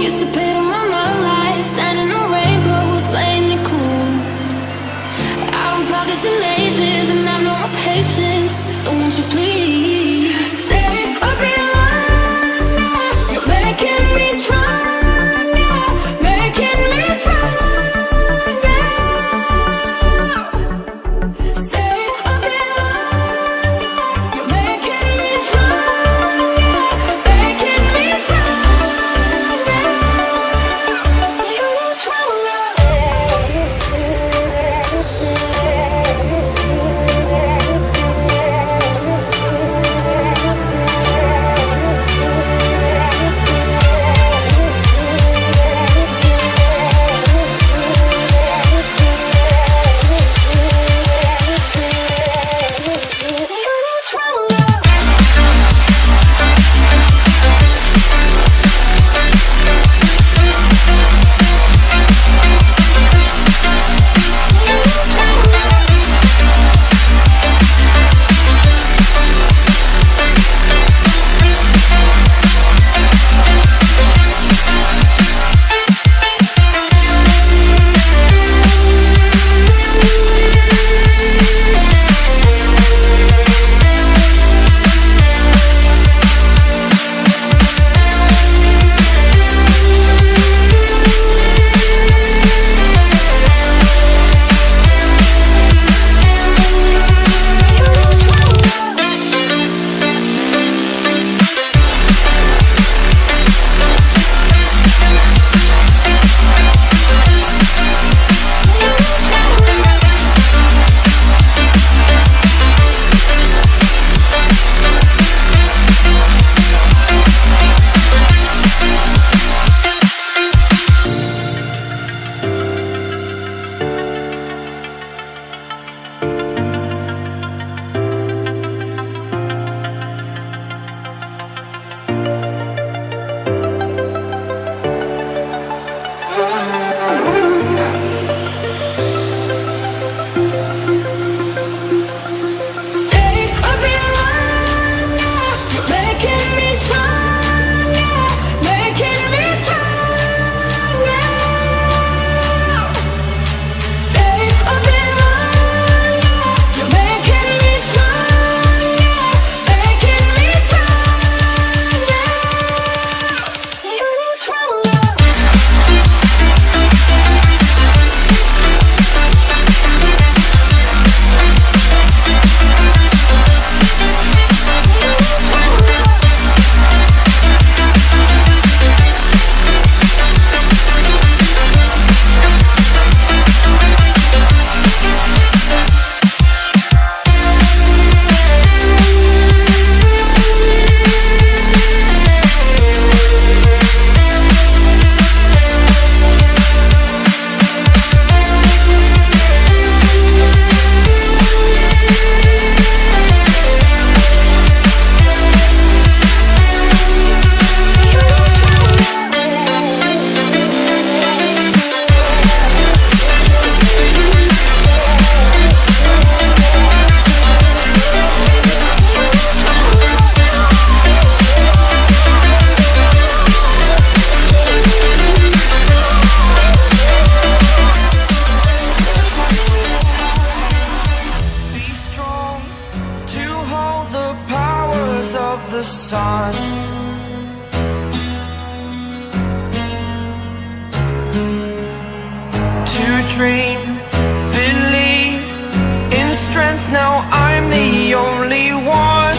Used to pay to my mom life, standing on rainbows, playing it cool. I don't felt this in ages, and I've no more patience. So won't you please stay a bit longer? You're making me stronger, making me stronger. Stay a bit longer. You're making me stronger, making me stronger. You're stronger. The sun, to dream, believe in strength. Now I'm the only one,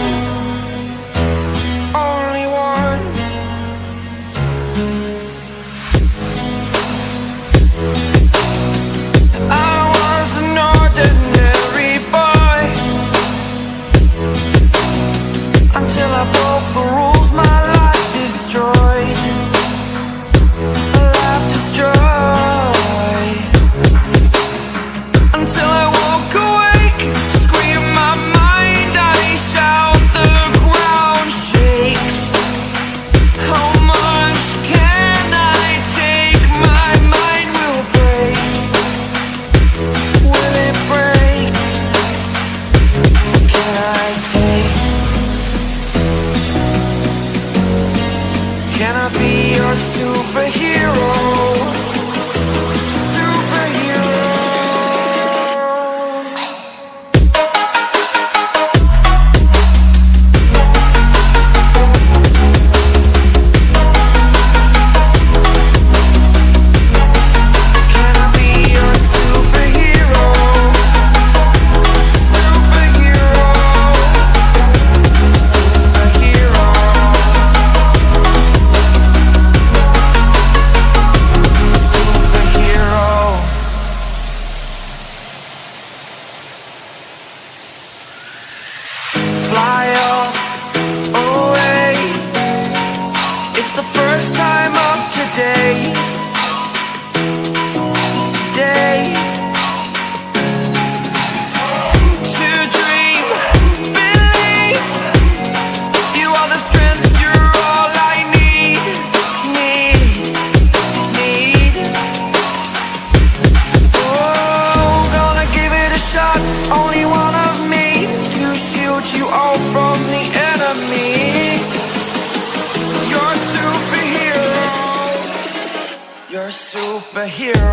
only one. I was an ordinary boy until I broke the rules, my life destroyed, life destroyed. Until I woke awake, scream my mind, I shout, the ground shakes. How much can I take? My mind will break. Will it break? Can I take? Can I be your your superhero. Fly up away. It's the first time of today. To dream, believe. You are the strength, you're all I need. Oh, gonna give it a shot. Only one of me to shield you all from the enemy. You're a superhero. You're a superhero.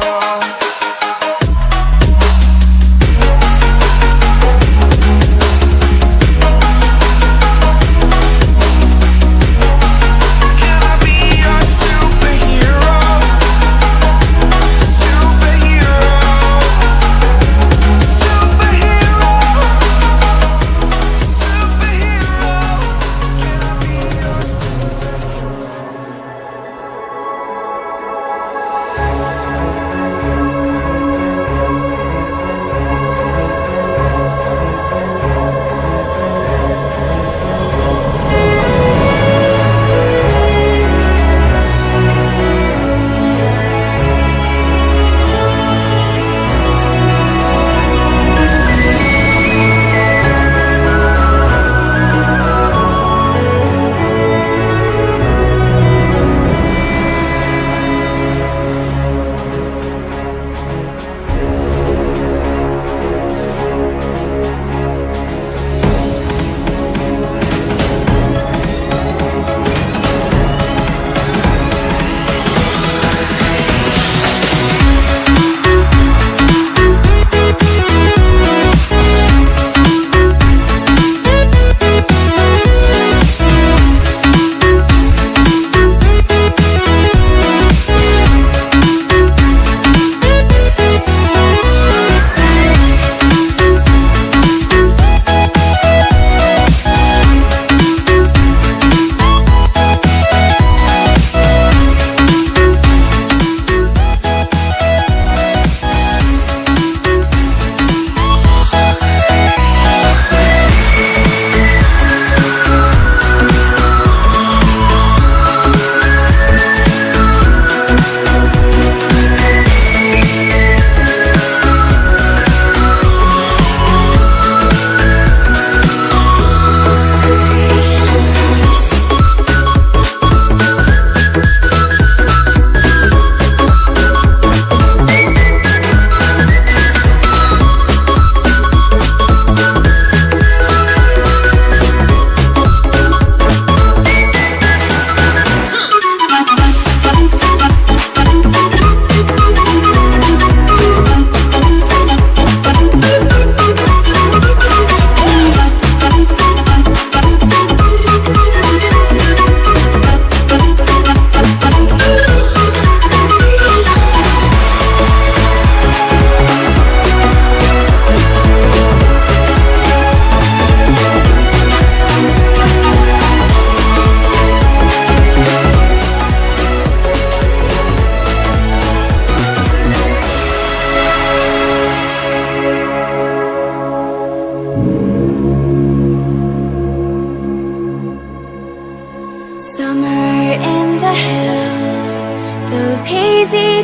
Can I be your superhero? Superhero. Superhero. Superhero. Can I be your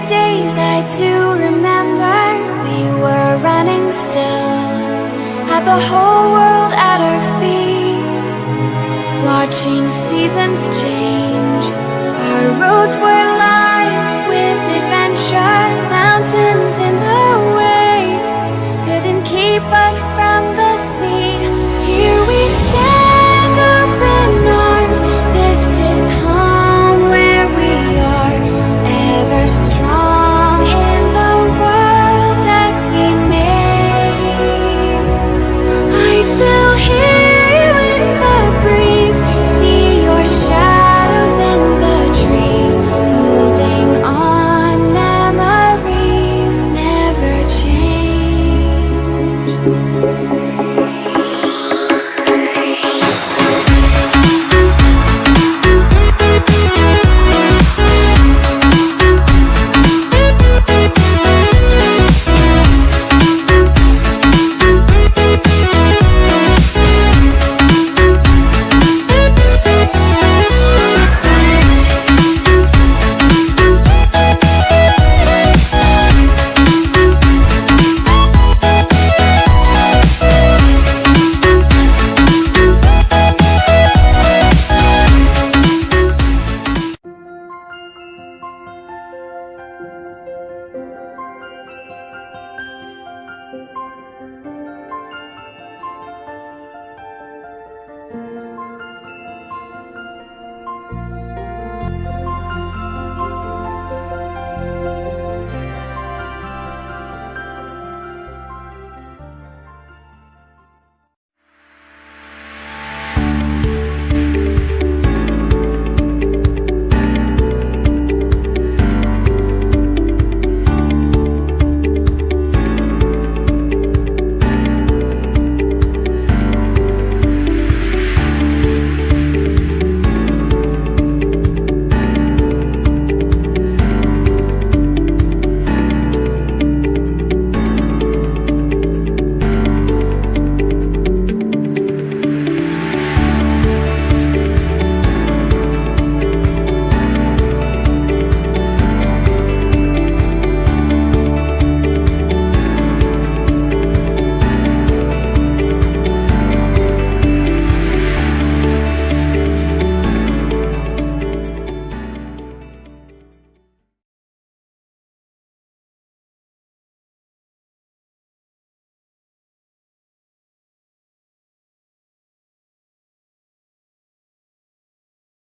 days I do remember. We were running still, had the whole world at our feet, watching seasons change.